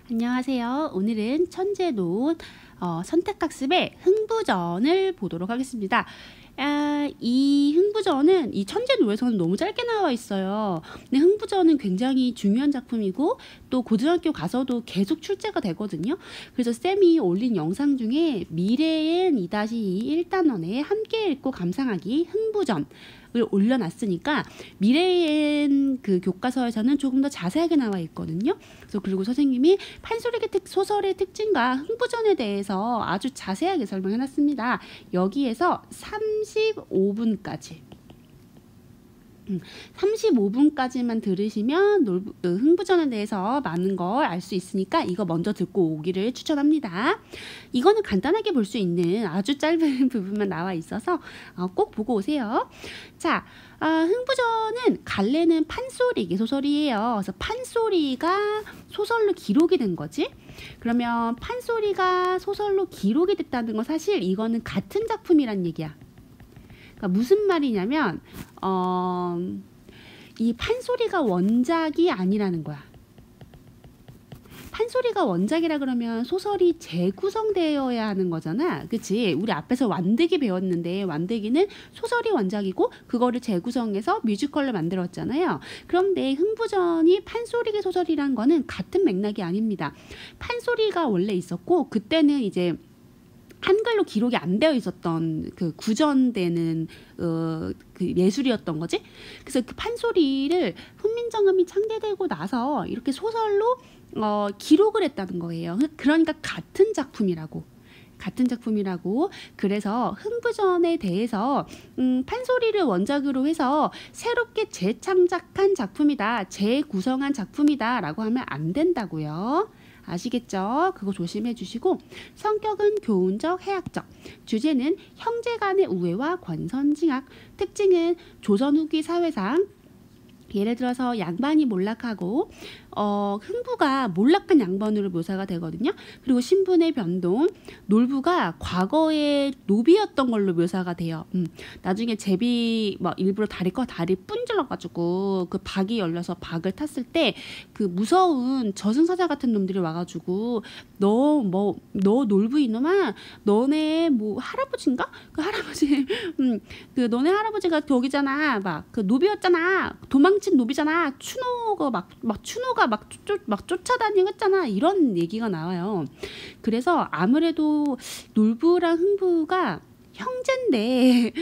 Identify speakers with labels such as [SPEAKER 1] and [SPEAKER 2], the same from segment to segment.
[SPEAKER 1] 안녕하세요. 오늘은 천재노 선택학습의 흥부전을 보도록 하겠습니다. 이 흥부전은 이 천재노에서는 너무 짧게 나와 있어요. 근데 흥부전은 굉장히 중요한 작품이고 또 고등학교 가서도 계속 출제가 되거든요. 그래서 쌤이 올린 영상 중에 미래엔 2-2 1단원에 함께 읽고 감상하기 흥부전 을 올려놨으니까 미래엔 그 교과서에서는 조금 더 자세하게 나와 있거든요. 그래서 그리고 선생님이 판소리계 소설의 특징과 흥부전에 대해서 아주 자세하게 설명해놨습니다. 여기에서 35분까지만 들으시면 흥부전에 대해서 많은 걸 알 수 있으니까 이거 먼저 듣고 오기를 추천합니다. 이거는 간단하게 볼 수 있는 아주 짧은 부분만 나와 있어서 꼭 보고 오세요. 자, 흥부전은 갈래는 판소리계 소설이에요. 그래서 판소리가 소설로 기록이 된 거지. 그러면 판소리가 소설로 기록이 됐다는 건 사실 이거는 같은 작품이란 얘기야. 그러니까 무슨 말이냐면 이 판소리가 원작이 아니라는 거야. 판소리가 원작이라 그러면 소설이 재구성되어야 하는 거잖아. 그치? 우리 앞에서 완득이 배웠는데 완득이는 소설이 원작이고 그거를 재구성해서 뮤지컬로 만들었잖아요. 그런데 흥부전이 판소리계 소설이란 거는 같은 맥락이 아닙니다. 판소리가 원래 있었고 그때는 이제 한글로 기록이 안 되어 있었던 그 구전되는 그 예술이었던 거지. 그래서 그 판소리를 훈민정음이 창제되고 나서 이렇게 소설로 기록을 했다는 거예요. 그러니까 같은 작품이라고. 그래서 흥부전에 대해서 판소리를 원작으로 해서 새롭게 재창작한 작품이다, 재구성한 작품이다 라고 하면 안 된다고요. 아시겠죠? 그거 조심해 주시고, 성격은 교훈적, 해학적, 주제는 형제 간의 우애와 권선징악, 특징은 조선 후기 사회상, 예를 들어서 양반이 몰락하고 흥부가 몰락한 양반으로 묘사가 되거든요. 그리고 신분의 변동, 놀부가 과거에 노비였던 걸로 묘사가 돼요. 나중에 제비 일부러 다리 분질러가지고 그 박이 열려서 박을 탔을 때 그 무서운 저승사자 같은 놈들이 와가지고 너 놀부 이놈아, 너네 할아버지인가? 그 할아버지 그 너네 할아버지가 거기잖아, 그 노비였잖아, 도망친 노비잖아, 추노가 쫓아다니고 했잖아, 이런 얘기가 나와요. 그래서 아무래도 놀부랑 흥부가 형제인데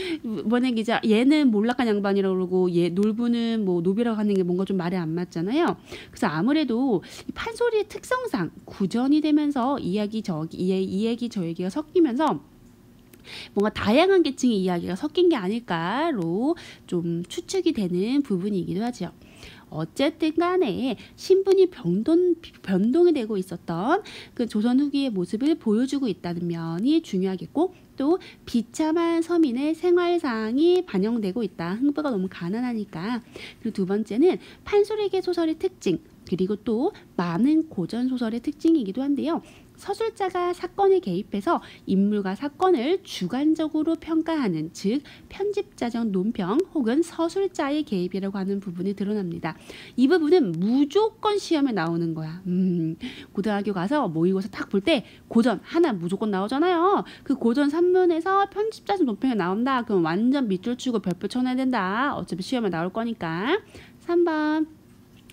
[SPEAKER 1] 만약에 이제 얘는 몰락한 양반이라고 그러고 놀부는 노비라고 하는 게 뭔가 좀 말이 안 맞잖아요. 그래서 아무래도 이 판소리의 특성상 구전이 되면서 이 얘기 저 얘기가 섞이면서 뭔가 다양한 계층의 이야기가 섞인 게 아닐까로 좀 추측이 되는 부분이기도 하죠. 어쨌든 간에 신분이 변동이 되고 있었던 그 조선 후기의 모습을 보여주고 있다는 면이 중요하겠고, 또 비참한 서민의 생활상이 반영되고 있다. 흥부가 너무 가난하니까. 그리고 두 번째는 판소리계 소설의 특징, 그리고 또 많은 고전 소설의 특징이기도 한데요. 서술자가 사건에 개입해서 인물과 사건을 주관적으로 평가하는, 즉 편집자적 논평 혹은 서술자의 개입이라고 하는 부분이 드러납니다. 이 부분은 무조건 시험에 나오는 거야. 고등학교 가서 모의고사 딱 볼 때 고전 하나 무조건 나오잖아요. 그 고전 3문에서 편집자적 논평이 나온다. 그럼 완전 밑줄 치고 별표 쳐놔야 된다. 어차피 시험에 나올 거니까. 3번.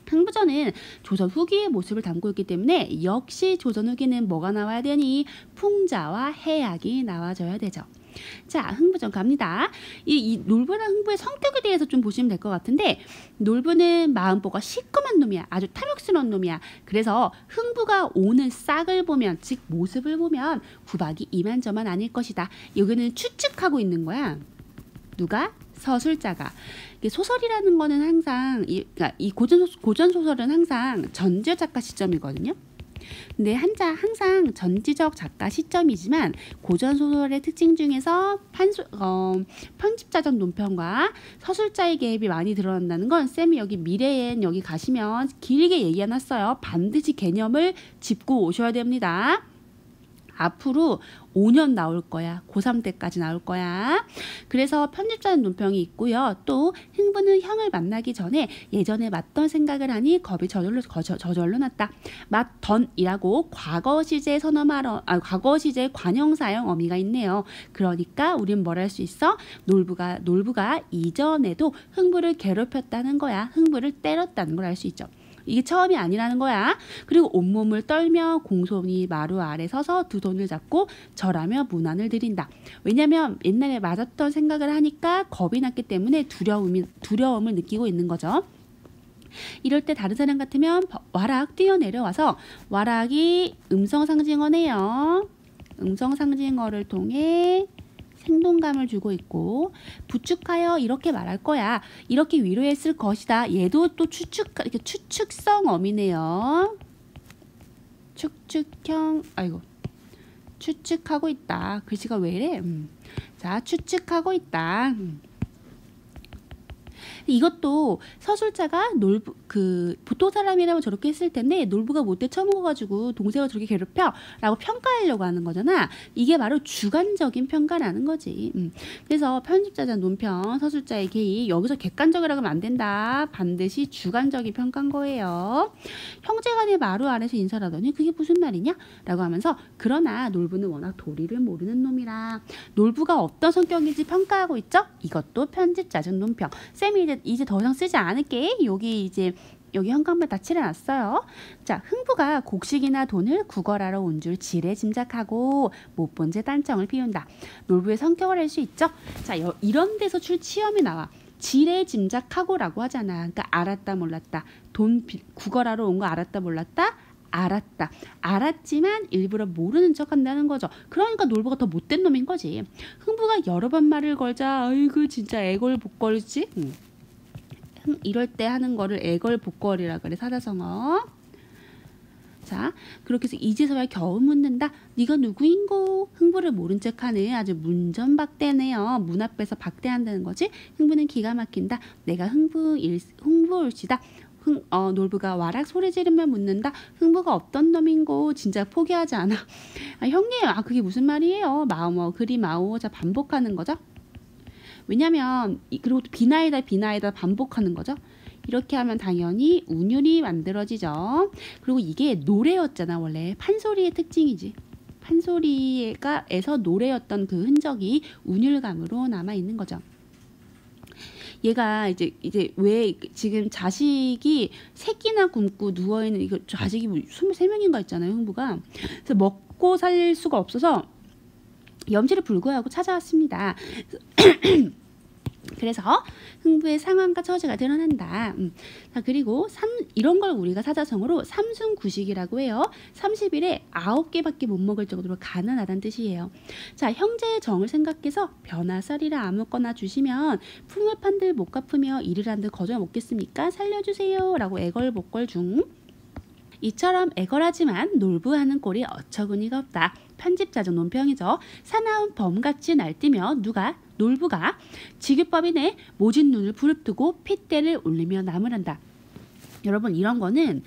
[SPEAKER 1] 흥부전은 조선 후기의 모습을 담고 있기 때문에 역시 조선 후기는 뭐가 나와야 되니? 풍자와 해악이 나와줘야 되죠. 자, 흥부전 갑니다. 이 놀부랑 흥부의 성격에 대해서 좀 보시면 될 것 같은데, 놀부는 마음보가 시커먼 놈이야. 아주 탐욕스러운 놈이야. 그래서 흥부가 오는 싹을 보면, 즉 모습을 보면 구박이 이만저만 아닐 것이다. 여기는 추측하고 있는 거야. 누가? 서술자가. 소설이라는 거는 항상 이 고전 소설은 항상 전지적 작가 시점이거든요. 근데 항상 전지적 작가 시점이지만 고전 소설의 특징 중에서 편집자적 논평과 서술자의 개입이 많이 드러난다는 건 쌤이 여기 미래엔 여기 가시면 길게 얘기해놨어요. 반드시 개념을 짚고 오셔야 됩니다. 앞으로 5년 나올 거야. 고3 때까지 나올 거야. 그래서 편집자는 논평이 있고요. 또 흥부는 형을 만나기 전에 예전에 맞던 생각을 하니 겁이 저절로 났다. 맞던이라고 과거 시제 과거 시제 관형사형 어미가 있네요. 그러니까 우린 뭘 할 수 있어? 놀부가 이전에도 흥부를 괴롭혔다는 거야. 흥부를 때렸다는 걸 알 수 있죠. 이게 처음이 아니라는 거야. 그리고 온몸을 떨며 공손히 마루 아래 서서 두 손을 잡고 절하며 문안을 드린다. 왜냐면 옛날에 맞았던 생각을 하니까 겁이 났기 때문에 두려움을 느끼고 있는 거죠. 이럴 때 다른 사람 같으면 와락 뛰어내려와서, 와락이 음성상징어네요. 음성상징어를 통해 생동감을 주고 있고, 부축하여 이렇게 말할 거야. 이렇게 위로했을 것이다. 얘도 또 추측성 어미네요. 추측하고 있다. 글씨가 왜 이래? 자, 추측하고 있다. 이것도 서술자가 보통 사람이라면 저렇게 했을 텐데 놀부가 못돼 처먹어가지고 동생을 저렇게 괴롭혀 라고 평가하려고 하는 거잖아. 이게 바로 주관적인 평가라는 거지. 그래서 편집자자 논평, 서술자의 개의, 여기서 객관적이라고 하면 안 된다. 반드시 주관적인 평가인 거예요. 형제간의 마루 안에서 인사를 하더니 그게 무슨 말이냐? 라고 하면서, 그러나 놀부는 워낙 도리를 모르는 놈이라 놀부가 어떤 성격인지 평가하고 있죠? 이것도 편집자적 논평. 쌤이 이제 더 이상 쓰지 않을게. 여기 현관문 다 칠해놨어요. 자, 흥부가 곡식이나 돈을 구걸하러 온 줄 지레 짐작하고 못 본 채 딴청을 피운다. 놀부의 성격을 알 수 있죠. 자, 이런 데서 시험에 나와. 지레 짐작하고라고 하잖아. 그러니까 알았다 몰랐다. 구걸하러 온 거 알았다 몰랐다. 알았다. 알았지만 일부러 모르는 척 한다는 거죠. 그러니까 놀부가 더 못된 놈인 거지. 흥부가 여러 번 말을 걸자 아이고 진짜 애걸복걸이지. 이럴 때 하는 거를 애걸복걸이라 그래. 사자성어. 자, 그렇게 해서 이제서야 겨우 묻는다. 네가 누구인고? 흥부를 모른 척하는 아주 문전박대네요. 문 앞에서 박대한다는 거지. 흥부는 기가 막힌다. 내가 흥부일시다. 놀부가 와락 소리 지르며 묻는다. 흥부가 어떤 놈인고? 진짜 포기하지 않아. 형님, 그게 무슨 말이에요? 마오머 그리 마오. 자, 반복하는 거죠. 왜냐면 그리고 비나이다 반복하는 거죠. 이렇게 하면 당연히 운율이 만들어지죠. 그리고 이게 노래였잖아. 원래 판소리의 특징이지. 판소리에서 노래였던 그 흔적이 운율감으로 남아 있는 거죠. 얘가 이제 왜 지금 자식이 새끼나 굶고 누워있는 이거 자식이 23명인가 있잖아요. 흥부가. 그래서 먹고 살 수가 없어서 염치를 불구하고 찾아왔습니다. 그래서 흥부의 상황과 처지가 드러난다. 자, 그리고 이런 걸 우리가 사자성어로 삼순구식이라고 해요. 30일에 9개밖에 못 먹을 정도로 가난하다는 뜻이에요. 자, 형제의 정을 생각해서 변화 쌀이라 아무거나 주시면 품을 판들 못 갚으며 일을 한들 거저 먹겠습니까? 살려주세요. 라고 애걸복걸 중. 이처럼 애걸하지만 놀부하는 꼴이 어처구니가 없다. 편집자적 논평이죠. 사나운 범같이 날뛰며 놀부가 지규법이네 모진 눈을 부릅뜨고 핏대를 올리며 나무란다. 여러분, 이런 거는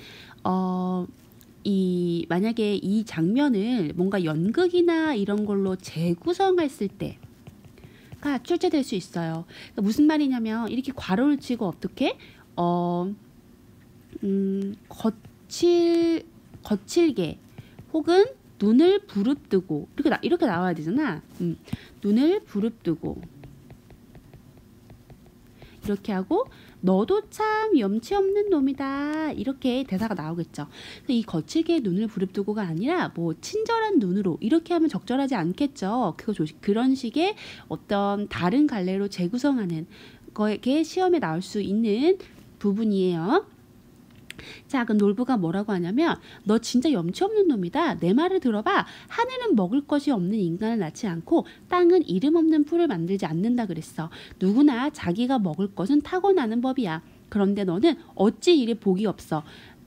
[SPEAKER 1] 만약에 이 장면을 뭔가 연극이나 이런 걸로 재구성했을 때가 출제될 수 있어요. 그러니까 무슨 말이냐면 이렇게 괄호를 치고 어떻게 거칠게 혹은 눈을 부릅뜨고 이렇게 나와야 되잖아. 눈을 부릅뜨고 이렇게 하고 너도 참 염치 없는 놈이다. 이렇게 대사가 나오겠죠. 이 거칠게 눈을 부릅뜨고가 아니라 뭐 친절한 눈으로 이렇게 하면 적절하지 않겠죠. 그런 식의 어떤 다른 갈래로 재구성하는 거에 시험에 나올 수 있는 부분이에요. 자, 그럼 놀부가 뭐라고 하냐면 너 진짜 염치 없는 놈이다. 내 말을 들어봐. 하늘은 먹을 것이 없는 인간을 낳지 않고 땅은 이름 없는 풀을 만들지 않는다 그랬어. 누구나 자기가 먹을 것은 타고나는 법이야. 그런데 너는 어찌 이리 복이 없어.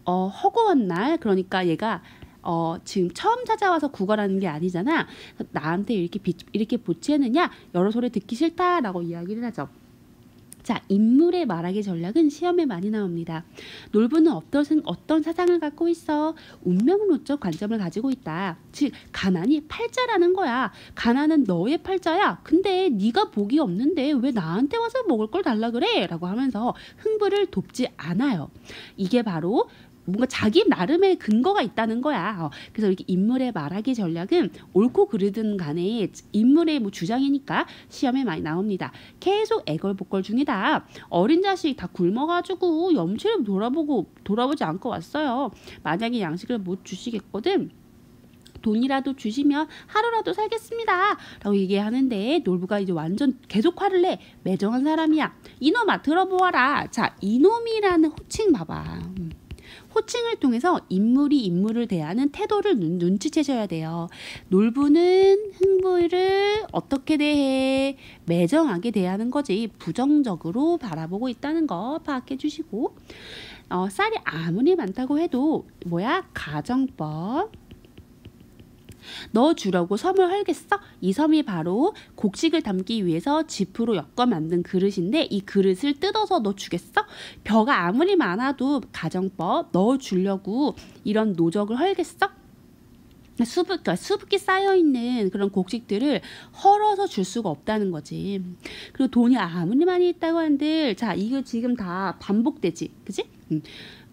[SPEAKER 1] 허구한 날, 그러니까 얘가 지금 처음 찾아와서 구걸하는 게 아니잖아. 나한테 이렇게 보채느냐? 여러 소리 듣기 싫다라고 이야기를 하죠. 자, 인물의 말하기 전략은 시험에 많이 나옵니다. 놀부는 어떤 사상을 갖고 있어? 운명론적 관점을 가지고 있다. 즉, 가난이 팔자라는 거야. 가난은 너의 팔자야. 근데 네가 복이 없는데 왜 나한테 와서 먹을 걸 달라 그래? 라고 하면서 흥부를 돕지 않아요. 이게 바로 뭔가 자기 나름의 근거가 있다는 거야. 그래서 이렇게 인물의 말하기 전략은 옳고 그르든 간에 인물의 뭐 주장이니까 시험에 많이 나옵니다. 계속 애걸복걸 중이다. 어린 자식 다 굶어가지고 염치를 돌아보지 않고 왔어요. 만약에 양식을 못 주시겠거든. 돈이라도 주시면 하루라도 살겠습니다. 라고 얘기하는데 놀부가 이제 완전 계속 화를 내. 매정한 사람이야. 이놈아 들어보아라. 자, 이놈이라는 호칭 봐봐. 호칭을 통해서 인물을 대하는 태도를 눈치채셔야 돼요. 놀부는 흥부를 어떻게 대해? 매정하게 대하는 거지. 부정적으로 바라보고 있다는 거 파악해 주시고, 쌀이 아무리 많다고 해도 가정법. 너 주려고 섬을 헐겠어? 이 섬이 바로 곡식을 담기 위해서 지프로 엮어 만든 그릇인데 이 그릇을 뜯어서 너 주겠어? 벼가 아무리 많아도 가정법 너 주려고 이런 노적을 헐겠어? 수북히 쌓여있는 그런 곡식들을 헐어서 줄 수가 없다는 거지. 그리고 돈이 아무리 많이 있다고 한들 자 이거 지금 다 반복되지, 그치?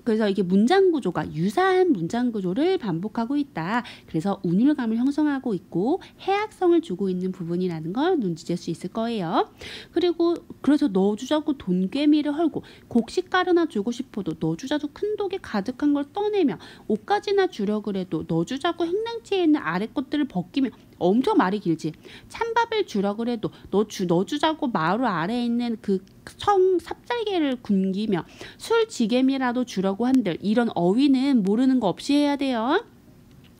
[SPEAKER 1] 그래서 이게 문장 구조가 유사한 문장 구조를 반복하고 있다. 그래서 운율감을 형성하고 있고 해악성을 주고 있는 부분이라는 걸 눈치챌 수 있을 거예요. 그리고 그래서 너 주자고 돈괴미를 헐고 곡식가루나 주고 싶어도 너 주자고 큰 독에 가득한 걸 떠내며 옷가지나 주려 그래도 너 주자고 행랑치에 있는 아래 것들을 벗기며 엄청 말이 길지. 찬밥을 주려 그래도 너 주자고 마루 아래에 있는 그 성 삽살개를 굶기며 술 지게미라도 주려고 한들 이런 어휘는 모르는 거 없이 해야 돼요.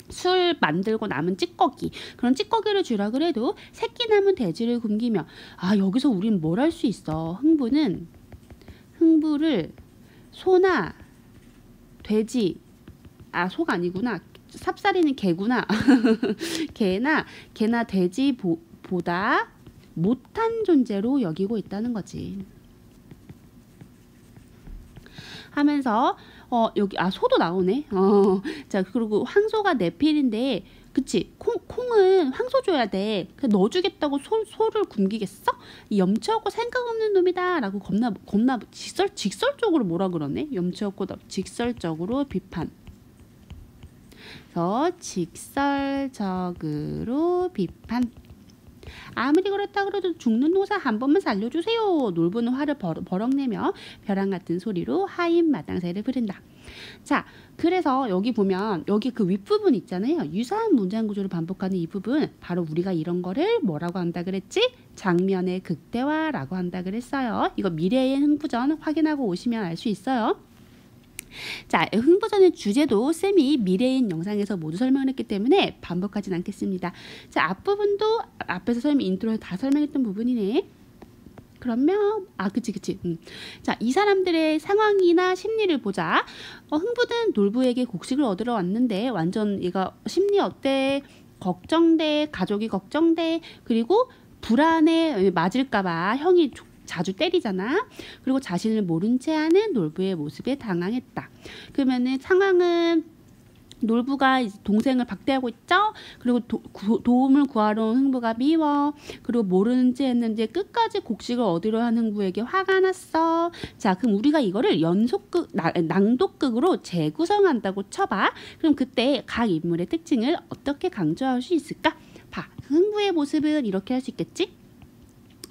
[SPEAKER 1] 술 만들고 남은 찌꺼기 그런 찌꺼기를 주라 그래도 새끼 남은 돼지를 굶기며 여기서 우린 뭘 할 수 있어. 흥부를 소나 돼지 소가 아니구나. 삽살이는 개구나. 개나 돼지보다 못한 존재로 여기고 있다는 거지. 하면서 여기 소도 나오네. 자 그리고 황소가 네 필인데 그치 콩은 황소 줘야 돼. 너 주겠다고 소를 굶기겠어? 염치 없고 생각 없는 놈이다 라고 겁나 직설적으로 뭐라 그러네. 염치 없고 직설적으로 비판. 직설적으로 비판. 아무리 그렇다 그래도 죽는 노사 한 번만 살려주세요. 놀부는 화를 버럭내며 벼랑 같은 소리로 하인 마당새를 부른다. 자, 그래서 여기 보면 여기 그 윗부분 있잖아요. 유사한 문장 구조를 반복하는 이 부분 바로 우리가 이런 거를 뭐라고 한다 그랬지? 장면의 극대화라고 한다 그랬어요. 이거 미래의 흥부전 확인하고 오시면 알 수 있어요. 자, 흥부전의 주제도 쌤이 미래인 영상에서 모두 설명을 했기 때문에 반복하진 않겠습니다. 자, 앞부분도 앞에서 쌤이 인트로에 다 설명했던 부분이네. 그러면 그치. 자, 이 사람들의 상황이나 심리를 보자. 흥부는 놀부에게 곡식을 얻으러 왔는데 완전 얘가 심리 어때? 걱정돼. 가족이 걱정돼. 그리고 불안해. 맞을까봐 형이 자주 때리잖아. 그리고 자신을 모른 채 하는 놀부의 모습에 당황했다. 그러면은 상황은 놀부가 동생을 박대하고 있죠. 그리고 도움을 구하러 온 흥부가 미워. 그리고 모르는 채 했는데 끝까지 곡식을 얻으려 하는 흥부에게 화가 났어. 자, 그럼 우리가 이거를 낭독극으로 재구성한다고 쳐봐. 그럼 그때 각 인물의 특징을 어떻게 강조할 수 있을까? 봐, 흥부의 모습은 이렇게 할 수 있겠지?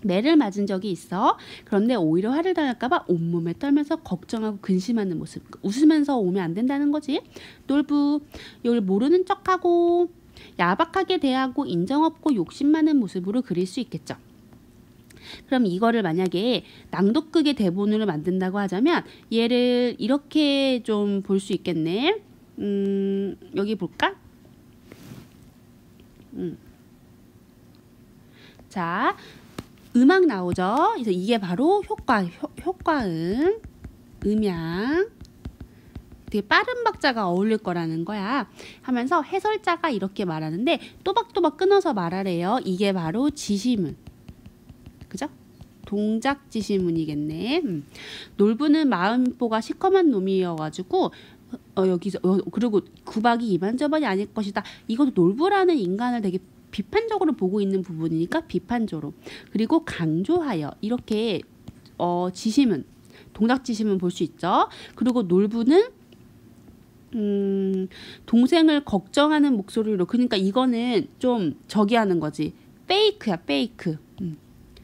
[SPEAKER 1] 매를 맞은 적이 있어. 그런데 오히려 화를 당할까봐 온몸에 떨면서 걱정하고 근심하는 모습. 웃으면서 오면 안 된다는 거지. 놀부, 이걸 모르는 척하고 야박하게 대하고 인정 없고 욕심 많은 모습으로 그릴 수 있겠죠. 그럼 이거를 만약에 낭독극의 대본으로 만든다고 하자면 얘를 이렇게 좀 볼 수 있겠네. 여기 볼까? 자, 음악 나오죠. 그래서 이게 바로 효과음, 음양. 되게 빠른 박자가 어울릴 거라는 거야. 하면서 해설자가 이렇게 말하는데 또박또박 끊어서 말하래요. 이게 바로 지시문. 그죠? 동작 지시문이겠네. 놀부는 마음보가 시커먼 놈이어가지고 여기서 그리고 구박이 이만저만이 아닐 것이다. 이것도 놀부라는 인간을 되게 비판적으로 보고 있는 부분이니까 비판적으로. 그리고 강조하여 이렇게 지시문, 동작 지시문 볼 수 있죠. 그리고 놀부는 동생을 걱정하는 목소리로. 그러니까 이거는 좀 저기 하는 거지. 페이크야, 페이크.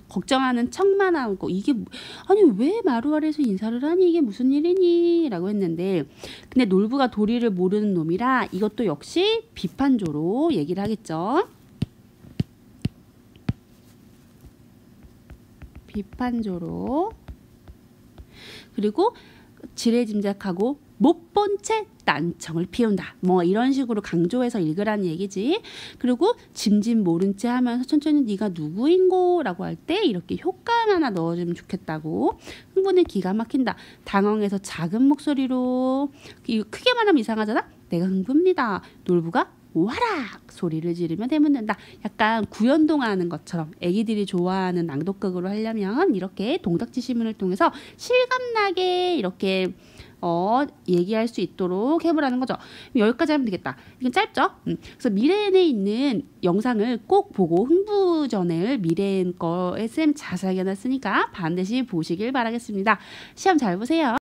[SPEAKER 1] 걱정하는 척만 하고 이게 아니 왜 마루아에서 인사를 하니 이게 무슨 일이니 라고 했는데 근데 놀부가 도리를 모르는 놈이라 이것도 역시 비판조로 얘기를 하겠죠. 비판조로. 그리고 지레짐작하고 못 본 채 딴청을 피운다. 뭐 이런 식으로 강조해서 읽으라는 얘기지. 그리고 짐짐 모른 채 하면서 천천히 네가 누구인고 라고 할 때 이렇게 효과음 하나 넣어주면 좋겠다고. 흥부는 기가 막힌다. 당황해서 작은 목소리로 크게 말하면 이상하잖아. 내가 흥부입니다. 놀부가 와락 소리를 지르며 대문된다. 약간 구연동하는 것처럼 애기들이 좋아하는 낭독극으로 하려면 이렇게 동작지시문을 통해서 실감나게 이렇게 얘기할 수 있도록 해보라는 거죠. 여기까지 하면 되겠다. 이건 짧죠? 그래서 미래엔에 있는 영상을 꼭 보고 흥부전을 미래엔 거에 쌤 자세하게 해놨으니까 반드시 보시길 바라겠습니다. 시험 잘 보세요.